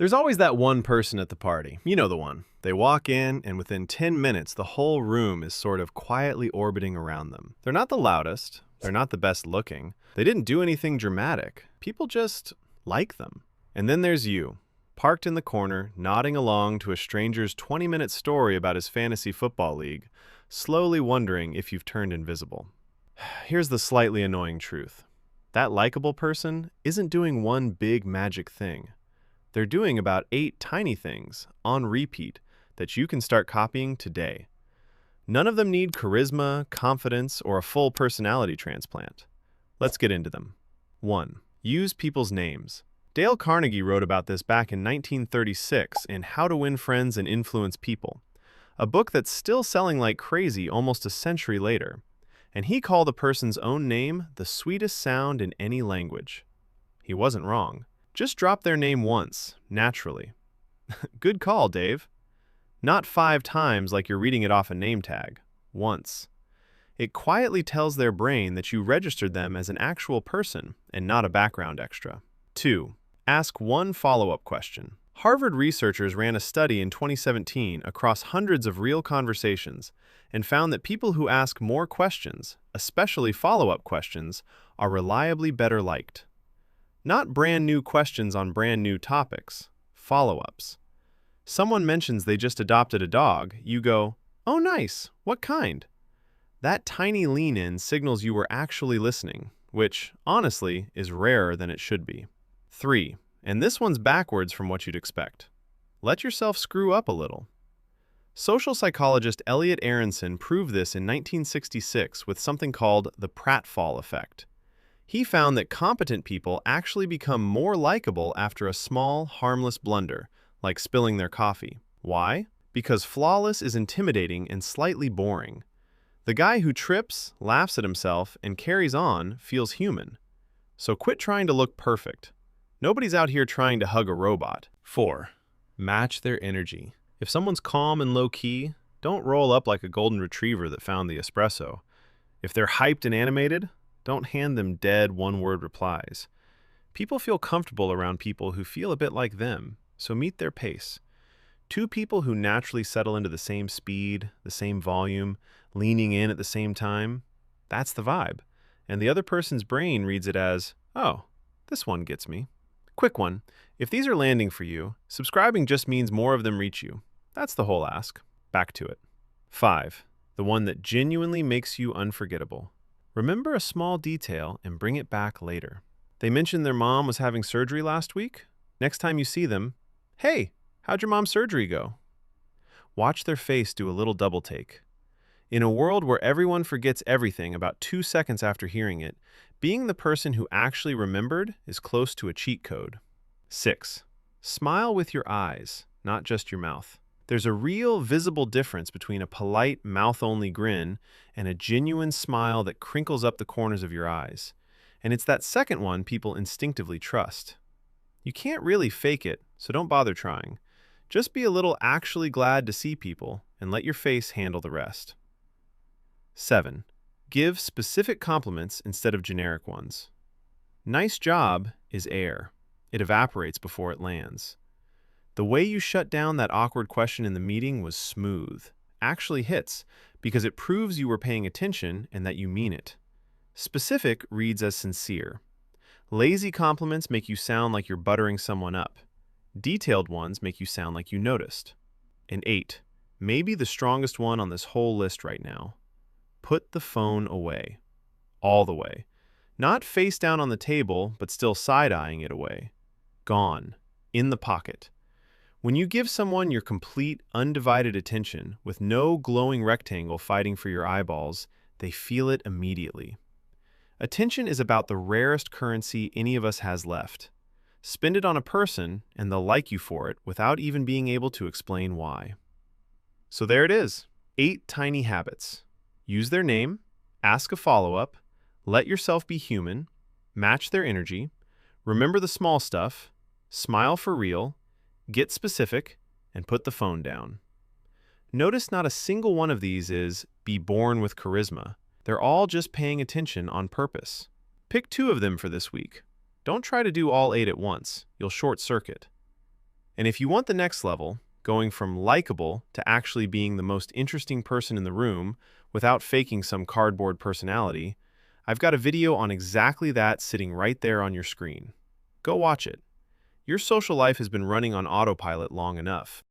There's always that one person at the party. You know the one. They walk in, and within 10 minutes, the whole room is sort of quietly orbiting around them. They're not the loudest. They're not the best looking. They didn't do anything dramatic. People just like them. And then there's you, parked in the corner, nodding along to a stranger's 20-minute story about his fantasy football league, slowly wondering if you've turned invisible. Here's the slightly annoying truth. That likable person isn't doing one big magic thing. They're doing about 8 tiny things, on repeat, that you can start copying today. None of them need charisma, confidence, or a full personality transplant. Let's get into them. 1. Use people's names. Dale Carnegie wrote about this back in 1936 in How to Win Friends and Influence People, a book that's still selling like crazy almost a century later. And he called a person's own name the sweetest sound in any language. He wasn't wrong. Just drop their name once, naturally. Good call, Dave. Not 5 times like you're reading it off a name tag. Once. It quietly tells their brain that you registered them as an actual person and not a background extra. 2. Ask one follow-up question. Harvard researchers ran a study in 2017 across hundreds of real conversations and found that people who ask more questions, especially follow-up questions, are reliably better liked. Not brand new questions on brand new topics, follow-ups. Someone mentions they just adopted a dog, you go, "Oh nice, what kind?" That tiny lean-in signals you were actually listening, which, honestly, is rarer than it should be. 3. And this one's backwards from what you'd expect. Let yourself screw up a little. Social psychologist Elliot Aronson proved this in 1966 with something called the pratfall effect. He found that competent people actually become more likable after a small, harmless blunder, like spilling their coffee. Why? Because flawless is intimidating and slightly boring. The guy who trips, laughs at himself, and carries on feels human. So quit trying to look perfect. Nobody's out here trying to hug a robot. 4. Match their energy. If someone's calm and low-key, don't roll up like a golden retriever that found the espresso. If they're hyped and animated, don't hand them dead one-word replies. People feel comfortable around people who feel a bit like them, so meet their pace. 2 people who naturally settle into the same speed, the same volume, leaning in at the same time, that's the vibe. And the other person's brain reads it as, "Oh, this one gets me." Quick one, if these are landing for you, subscribing just means more of them reach you. That's the whole ask. Back to it. 5. The one that genuinely makes you unforgettable. Remember a small detail and bring it back later. They mentioned their mom was having surgery last week. Next time you see them, "Hey, how'd your mom's surgery go?" Watch their face do a little double take. In a world where everyone forgets everything about 2 seconds after hearing it, being the person who actually remembered is close to a cheat code. 6. Smile with your eyes, not just your mouth. There's a real visible difference between a polite mouth-only grin and a genuine smile that crinkles up the corners of your eyes. And it's that second one people instinctively trust. You can't really fake it, so don't bother trying. Just be a little actually glad to see people and let your face handle the rest. 7. Give specific compliments instead of generic ones. Nice job is air. It evaporates before it lands. The way you shut down that awkward question in the meeting was smooth. Actually hits, because it proves you were paying attention and that you mean it. Specific reads as sincere. Lazy compliments make you sound like you're buttering someone up. Detailed ones make you sound like you noticed. And 8, maybe the strongest one on this whole list right now. Put the phone away. All the way. Not face down on the table, but still side-eyeing it away. Gone. In the pocket. When you give someone your complete, undivided attention, with no glowing rectangle fighting for your eyeballs, they feel it immediately. Attention is about the rarest currency any of us has left. Spend it on a person, and they'll like you for it without even being able to explain why. So there it is. 8 tiny habits. Use their name, ask a follow-up, let yourself be human, match their energy, remember the small stuff, smile for real, get specific, and put the phone down. Notice not a single one of these is be born with charisma. They're all just paying attention on purpose. Pick 2 of them for this week. Don't try to do all 8 at once. You'll short circuit. And if you want the next level, going from likable to actually being the most interesting person in the room without faking some cardboard personality, I've got a video on exactly that sitting right there on your screen. Go watch it. Your social life has been running on autopilot long enough.